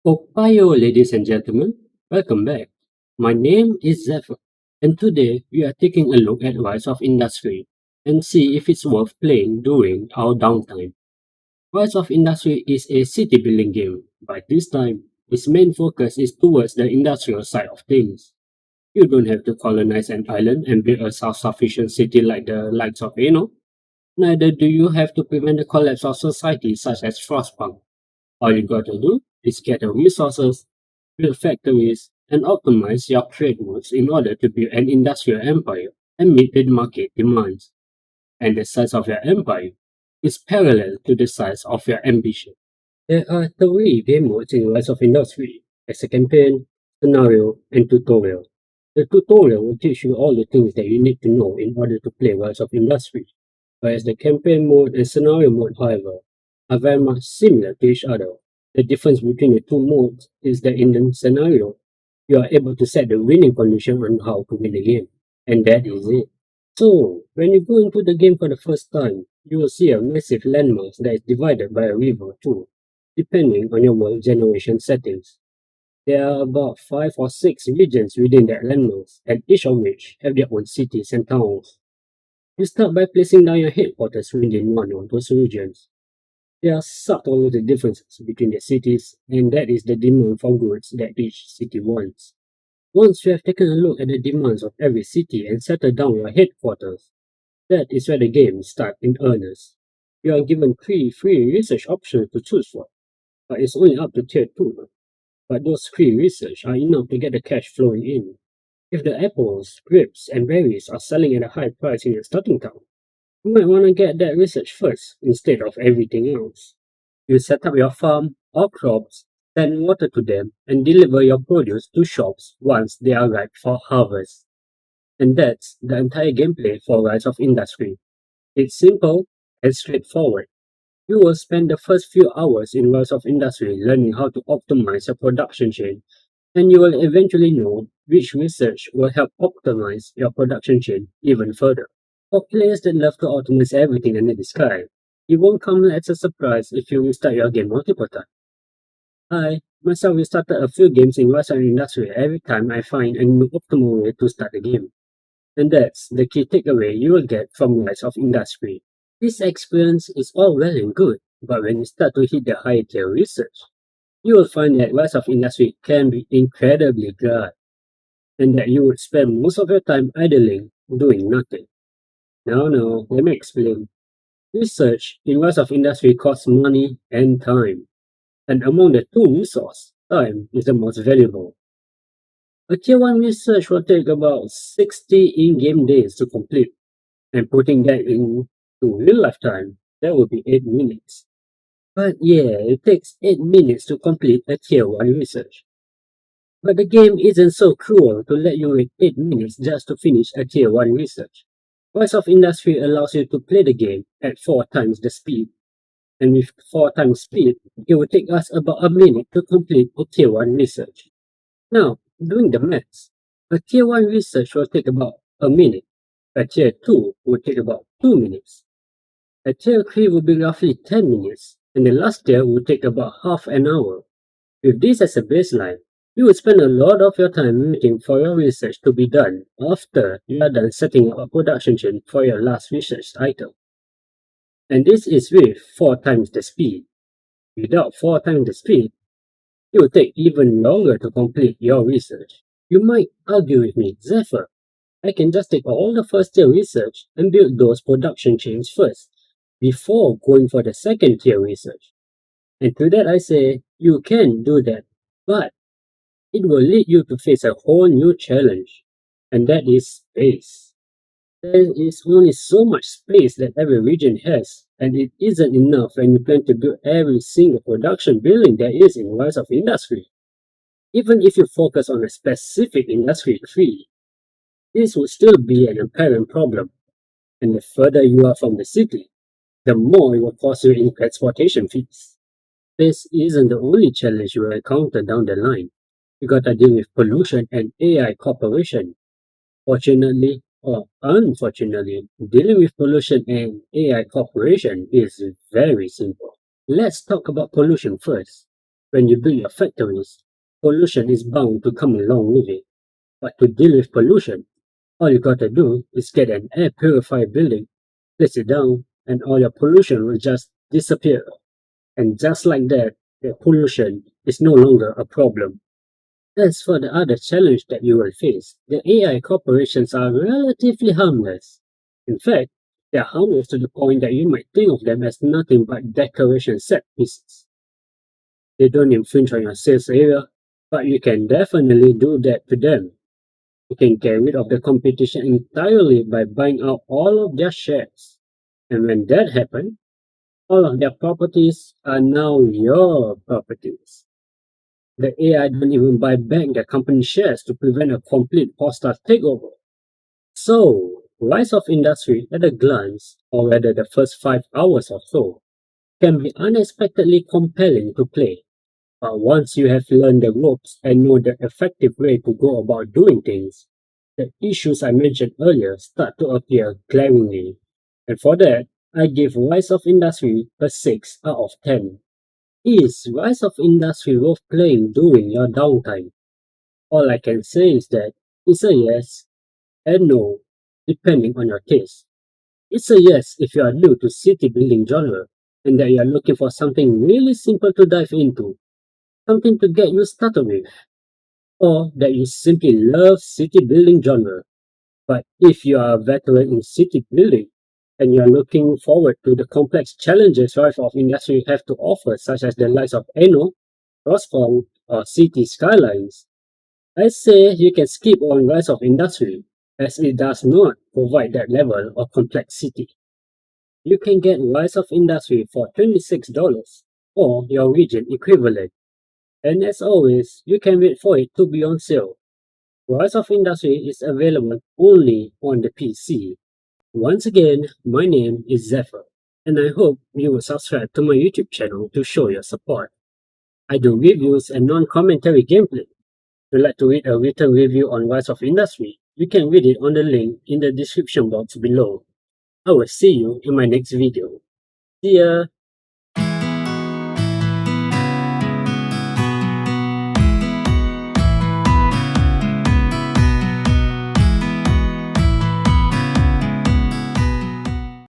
Okayo, ladies and gentlemen, welcome back. My name is Zephyr, and today we are taking a look at Rise of Industry and see if it's worth playing during our downtime. Rise of Industry is a city building game, but this time its main focus is towards the industrial side of things. You don't have to colonize an island and build a self-sufficient city like the likes of Eno. Neither do you have to prevent the collapse of society such as Frostpunk. All you gotta do is gather resources, build factories, and optimize your trade routes in order to build an industrial empire and meet the market demands. And the size of your empire is parallel to the size of your ambition. There are three game modes in Rise of Industry: as a campaign, scenario, and tutorial. The tutorial will teach you all the things that you need to know in order to play Rise of Industry, whereas the campaign mode and scenario mode, however, are very much similar to each other. The difference between the two modes is that in the scenario, you are able to set the winning condition on how to win the game, and that is it. So, when you go into the game for the first time, you will see a massive landmass that is divided by a river too, depending on your world generation settings. There are about 5 or 6 regions within that landmass, and each of which have their own cities and towns. You start by placing down your headquarters within one of those regions. There are subtle differences between the cities, and that is the demand for goods that each city wants. Once you have taken a look at the demands of every city and settled down your headquarters, that is where the game starts in earnest. You are given 3 free research options to choose from, but it's only up to tier 2. But those free research are enough to get the cash flowing in. If the apples, grapes, and berries are selling at a high price in your starting town, you might want to get that research first instead of everything else. You set up your farm or crops, send water to them, and deliver your produce to shops once they are ripe for harvest. And that's the entire gameplay for Rise of Industry. It's simple and straightforward. You will spend the first few hours in Rise of Industry learning how to optimize your production chain, and you will eventually know which research will help optimize your production chain even further. For players that love to optimize everything under the sky, it won't come as a surprise if you restart your game multiple times. I myself restarted a few games in Rise of Industry every time I find a new optimal way to start the game. And that's the key takeaway you will get from Rise of Industry. This experience is all well and good, but when you start to hit the higher tier research, you will find that Rise of Industry can be incredibly dry, and that you would spend most of your time idling, doing nothing. Now, let me explain. Research in Rise of Industry costs money and time, and among the two resources, time is the most valuable. A tier 1 research will take about 60 in-game days to complete, and putting that into real life time, that would be 8 minutes. But yeah, it takes 8 minutes to complete a tier 1 research. But the game isn't so cruel to let you wait 8 minutes just to finish a tier 1 research. Rise of Industry allows you to play the game at 4 times the speed, and with 4 times speed, it would take us about a minute to complete a tier 1 research. Now, doing the maths, a tier 1 research will take about a minute, a tier 2 will take about 2 minutes, a tier 3 will be roughly 10 minutes, and the last tier will take about half an hour. With this as a baseline, you would spend a lot of your time waiting for your research to be done after you are done setting up a production chain for your last research item. And this is with 4 times the speed. Without 4 times the speed, it will take even longer to complete your research. You might argue with me, Zephyr, I can just take all the first tier research and build those production chains first, before going for the second tier research. And to that I say, you can do that, but it will lead you to face a whole new challenge, and that is space. There is only so much space that every region has, and it isn't enough when you plan to build every single production building there is in Rise of Industry. Even if you focus on a specific industry tree, this would still be an apparent problem, and the further you are from the city, the more it will cost you in transportation fees. This isn't the only challenge you will encounter down the line. You gotta deal with pollution and AI cooperation. Fortunately or unfortunately, dealing with pollution and AI cooperation is very simple. Let's talk about pollution first. When you build your factories, pollution is bound to come along with it. But to deal with pollution, all you gotta do is get an air purifier building, place it down, and all your pollution will just disappear. And just like that, the pollution is no longer a problem. As for the other challenge that you will face, the AI corporations are relatively harmless. In fact, they are harmless to the point that you might think of them as nothing but decoration set pieces. They don't infringe on your sales area, but you can definitely do that to them. You can get rid of the competition entirely by buying out all of their shares. And when that happens, all of their properties are now your properties. The AI don't even buy back their company shares to prevent a complete hostile takeover. So, rise of industry at a glance, or rather the first 5 hours or so, can be unexpectedly compelling to play. But once you have learned the ropes and know the effective way to go about doing things, the issues I mentioned earlier start to appear glaringly. And for that, I give Rise of Industry a 6 out of 10. Is Rise of Industry worth playing during your downtime? All I can say is that it's a yes and no, depending on your taste. It's a yes if you are new to city building genre and that you are looking for something really simple to dive into, something to get you started with, or that you simply love city building genre. But if you are a veteran in city building and you are looking forward to the complex challenges Rise of Industry have to offer, such as the likes of Eno, Crossfall, or City Skylines, I say you can skip on Rise of Industry as it does not provide that level of complexity. You can get Rise of Industry for $26 or your region equivalent. And as always, you can wait for it to be on sale. Rise of Industry is available only on the PC. Once again, my name is Zephyr, and I hope you will subscribe to my YouTube channel to show your support. I do reviews and non-commentary gameplay. If you'd like to read a written review on Rise of Industry, you can read it on the link in the description box below. I will see you in my next video. See ya!